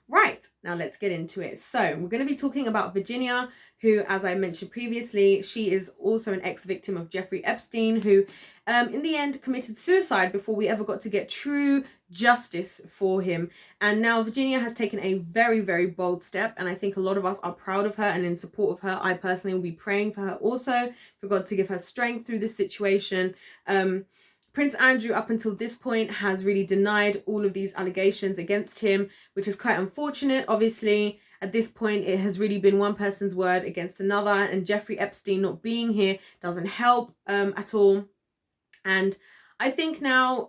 Right, now let's get into it. So we're going to be talking about Virginia, who, as I mentioned previously, she is also an ex-victim of Jeffrey Epstein, who in the end committed suicide before we ever got to get true justice for him. And now Virginia has taken a very, very bold step, and I think a lot of us are proud of her and in support of her. I personally will be praying for her also, for God to give her strength through this situation. Prince Andrew, up until this point, has really denied all of these allegations against him, which is quite unfortunate. Obviously, at this point, it has really been one person's word against another, and Jeffrey Epstein not being here doesn't help at all. And I think now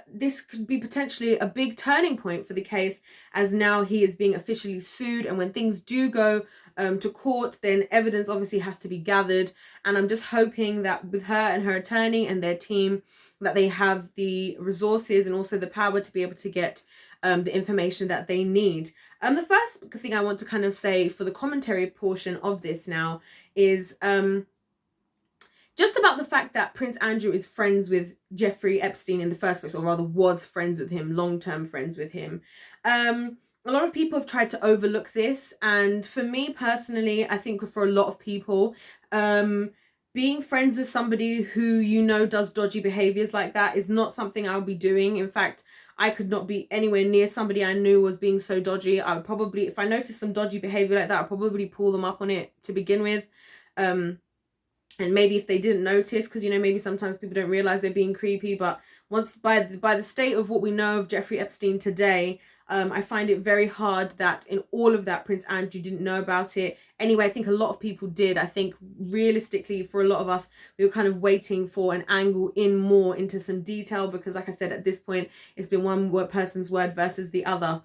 this could be potentially a big turning point for the case, as now he is being officially sued, and when things do go to court, then evidence obviously has to be gathered. And I'm just hoping that with her and her attorney and their team, that they have the resources and also the power to be able to get the information that they need. The first thing I want to kind of say for the commentary portion of this now is just about the fact that Prince Andrew is friends with Jeffrey Epstein in the first place, or rather was friends with him, long-term friends with him. A lot of people have tried to overlook this, and for me personally, I think for a lot of people, being friends with somebody who you know does dodgy behaviors like that is not something I'll be doing. In fact, I could not be anywhere near somebody I knew was being so dodgy. I would probably, if I noticed some dodgy behavior like that, I'd probably pull them up on it to begin with. And maybe if they didn't notice, because, you know, maybe sometimes people don't realize they're being creepy, but once by the state of what we know of Jeffrey Epstein today, I find it very hard that in all of that Prince Andrew didn't know about it. Anyway, I think a lot of people did. I think realistically for a lot of us, we were kind of waiting for an angle in more into some detail, because like I said, at this point, it's been one person's word versus the other.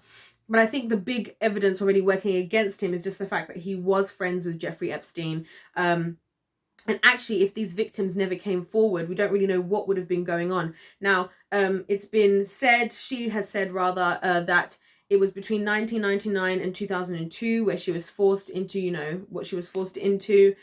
But I think the big evidence already working against him is just the fact that he was friends with Jeffrey Epstein. And actually, if these victims never came forward, we don't really know what would have been going on. Now, it's been said, she has said rather, that it was between 1999 and 2002 where she was forced into, you know, what she was forced into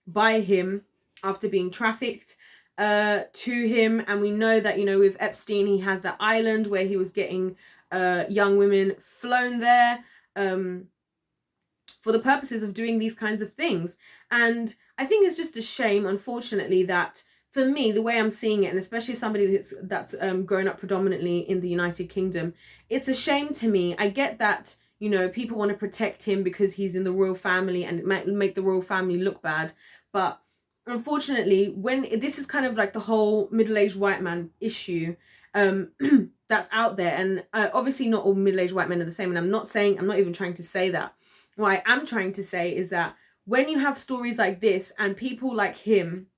by him after being trafficked to him. And we know that, you know, with Epstein, he has that island where he was getting young women flown there for the purposes of doing these kinds of things. And I think it's just a shame, unfortunately, that for me, the way I'm seeing it, and especially somebody that's grown up predominantly in the United Kingdom, it's a shame to me. I get that, you know, people want to protect him because he's in the royal family and it might make the royal family look bad. But unfortunately, when this is kind of like the whole middle-aged white man issue that's out there, and obviously not all middle-aged white men are the same, and I'm not even trying to say that. What I am trying to say is that when you have stories like this and people like him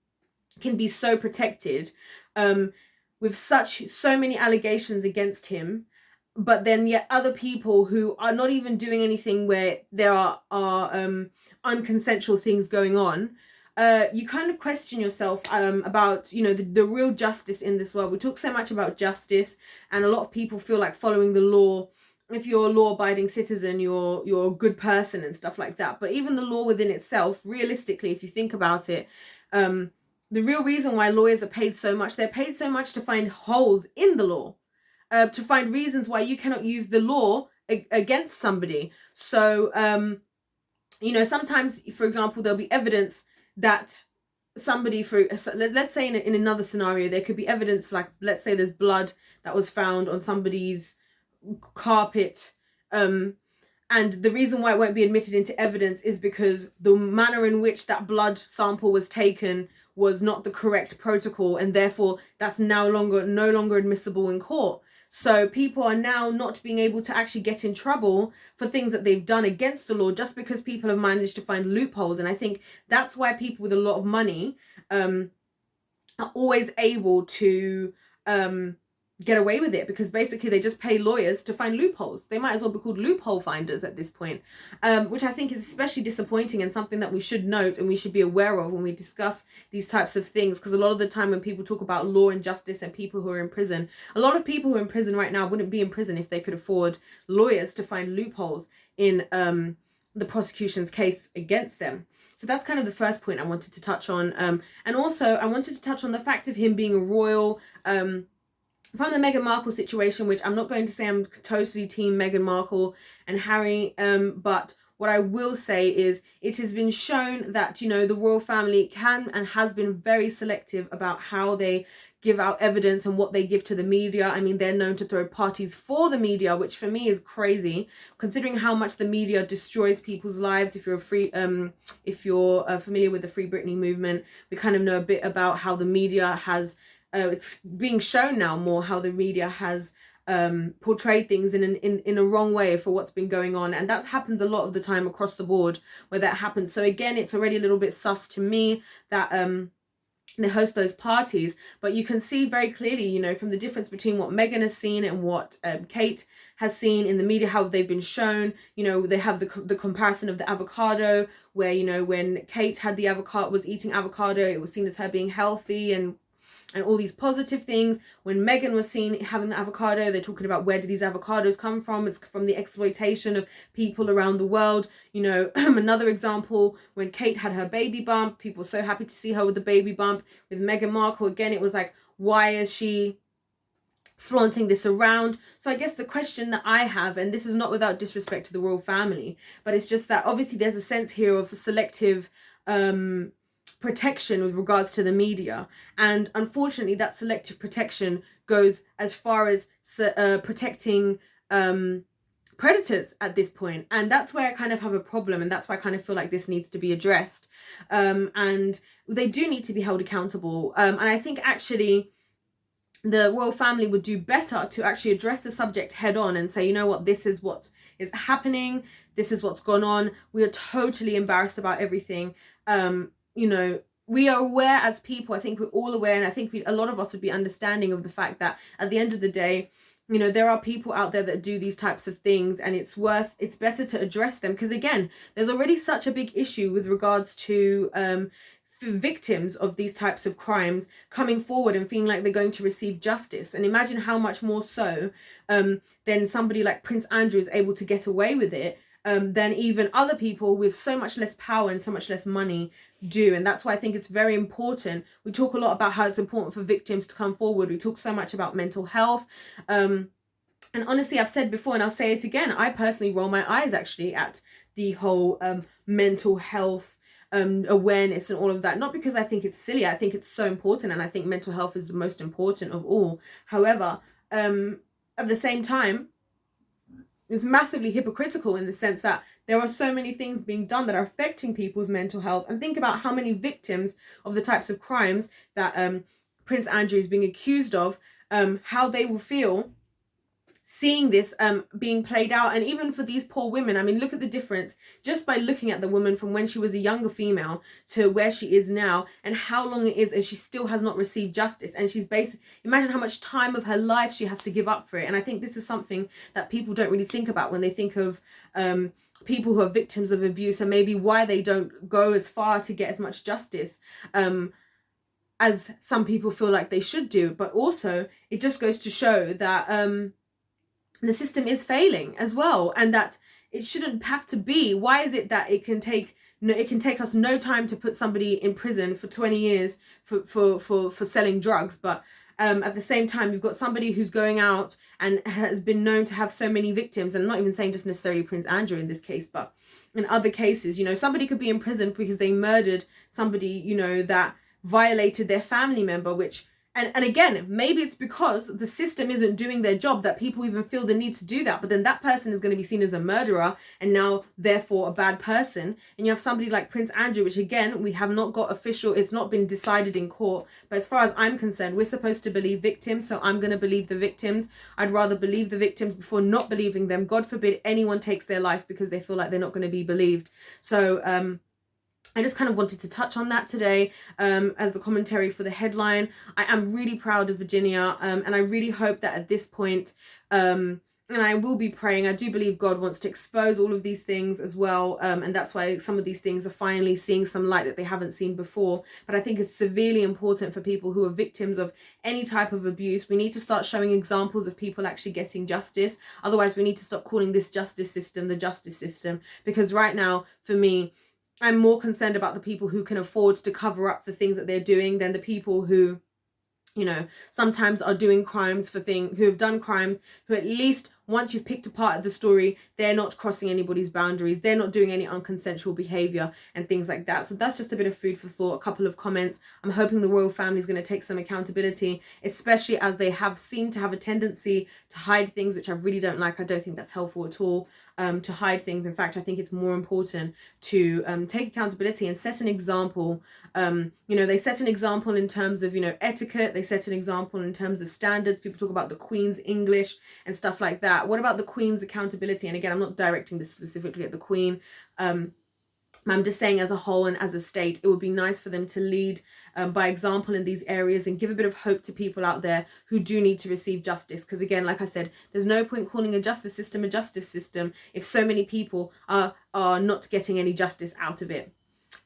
can be so protected with so many allegations against him, but then yet other people who are not even doing anything where there are unconsensual things going on, you kind of question yourself about, you know, the real justice in this world. We talk so much about justice, and a lot of people feel like following the law, if you're a law-abiding citizen, you're a good person and stuff like that. But even the law within itself, realistically, if you think about it, the real reason why lawyers are paid so much, they're paid so much to find holes in the law, to find reasons why you cannot use the law against somebody. So, you know, sometimes, for example, there'll be evidence that somebody, let's say in another scenario, there could be evidence, like, let's say there's blood that was found on somebody's carpet, and the reason why it won't be admitted into evidence is because the manner in which that blood sample was taken was not the correct protocol, and therefore that's no longer admissible in court. So people are now not being able to actually get in trouble for things that they've done against the law, just because people have managed to find loopholes. And I think that's why people with a lot of money are always able to get away with it, because basically they just pay lawyers to find loopholes. They might as well be called loophole finders at this point, which I think is especially disappointing and something that we should note and we should be aware of when we discuss these types of things. Because a lot of the time when people talk about law and justice and people who are in prison, a lot of people who are in prison right now wouldn't be in prison if they could afford lawyers to find loopholes in the prosecution's case against them. So that's kind of the first point I wanted to touch on. And also I wanted to touch on the fact of him being a royal from the Meghan Markle situation, which I'm not going to say I'm totally team Meghan Markle and Harry, but what I will say is it has been shown that, you know, the royal family can and has been very selective about how they give out evidence and what they give to the media. I mean, they're known to throw parties for the media, which for me is crazy, considering how much the media destroys people's lives. If you're familiar with the Free Britney movement, we kind of know a bit about how the media has it's being shown now more how the media has portrayed things in a wrong way for what's been going on, and that happens a lot of the time across the board where that happens. So again, it's already a little bit sus to me that they host those parties, but you can see very clearly, you know, from the difference between what Meghan has seen and what Kate has seen in the media, how they've been shown. You know, they have the comparison of the avocado, where, you know, when Kate had the avocado, was eating avocado, it was seen as her being healthy and all these positive things. When Meghan was seen having the avocado, they're talking about, where do these avocados come from? It's from the exploitation of people around the world. You know, another example, when Kate had her baby bump, people were so happy to see her with the baby bump. With Meghan Markle, again, it was like, why is she flaunting this around? So I guess the question that I have, and this is not without disrespect to the royal family, but it's just that obviously there's a sense here of selective protection with regards to the media, and unfortunately that selective protection goes as far as protecting predators at this point, and that's where I kind of have a problem, and that's why I kind of feel like this needs to be addressed, and they do need to be held accountable, and I think actually the royal family would do better to actually address the subject head on and say, you know what, this is what is happening, this is what's gone on, we are totally embarrassed about everything. You know, we are aware as people, I think we're all aware, and I think a lot of us would be understanding of the fact that at the end of the day, you know, there are people out there that do these types of things, and it's better to address them, because again, there's already such a big issue with regards to victims of these types of crimes coming forward and feeling like they're going to receive justice. And imagine how much more so then somebody like Prince Andrew is able to get away with it than even other people with so much less power and so much less money do. And that's why I think it's very important. We talk a lot about how it's important for victims to come forward. We talk so much about mental health. And honestly, I've said before, and I'll say it again, I personally roll my eyes actually at the whole mental health awareness and all of that. Not because I think it's silly, I think it's so important, and I think mental health is the most important of all. However, at the same time, it's massively hypocritical in the sense that there are so many things being done that are affecting people's mental health. And think about how many victims of the types of crimes that Prince Andrew is being accused of, how they will feel seeing this being played out. And even for these poor women, I mean, look at the difference just by looking at the woman from when she was a younger female to where she is now, and how long it is, and she still has not received justice. And she's imagine how much time of her life she has to give up for it. And I think this is something that people don't really think about when they think of people who are victims of abuse, and maybe why they don't go as far to get as much justice as some people feel like they should do. But also, it just goes to show that the system is failing as well, and that it shouldn't have to be. Why is it that it can take us no time to put somebody in prison for 20 years for selling drugs, but at the same time you've got somebody who's going out and has been known to have so many victims, and I'm not even saying just necessarily Prince Andrew in this case, but in other cases, you know, somebody could be in prison because they murdered somebody, you know, that violated their family member, which and again, maybe it's because the system isn't doing their job that people even feel the need to do that. But then that person is going to be seen as a murderer and now therefore a bad person. And you have somebody like Prince Andrew, which again, we have not got official, it's not been decided in court. But as far as I'm concerned, we're supposed to believe victims. So I'm going to believe the victims. I'd rather believe the victims before not believing them. God forbid anyone takes their life because they feel like they're not going to be believed. So I just kind of wanted to touch on that today as the commentary for the headline. I am really proud of Virginia, and I really hope that at this point, and I will be praying, I do believe God wants to expose all of these things as well, and that's why some of these things are finally seeing some light that they haven't seen before. But I think it's severely important for people who are victims of any type of abuse. We need to start showing examples of people actually getting justice. Otherwise, we need to stop calling this justice system the justice system, because right now, for me, I'm more concerned about the people who can afford to cover up the things that they're doing than the people who you know, sometimes are doing crimes for who have done crimes, who at least once you've picked apart the story, they're not crossing anybody's boundaries, they're not doing any unconsensual behavior and things like that. So that's just a bit of food for thought, a couple of comments. I'm hoping the royal family is going to take some accountability, especially as they have seemed to have a tendency to hide things, which I really don't like. I don't think that's helpful at all, to hide things. In fact, I think it's more important to take accountability and set an example. You know, they set an example in terms of, you know, etiquette. They set an example in terms of standards. People talk about the Queen's English and stuff like that. What about the Queen's accountability? And again, I'm not directing this specifically at the Queen. I'm just saying as a whole and as a state, it would be nice for them to lead by example in these areas and give a bit of hope to people out there who do need to receive justice. Because again, like I said, there's no point calling a justice system if so many people are not getting any justice out of it.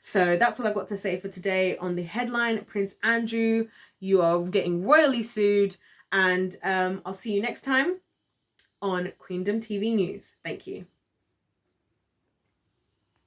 So that's what I've got to say for today on the headline. Prince Andrew, you are getting royally sued, and I'll see you next time on Queendom TV News. Thank you.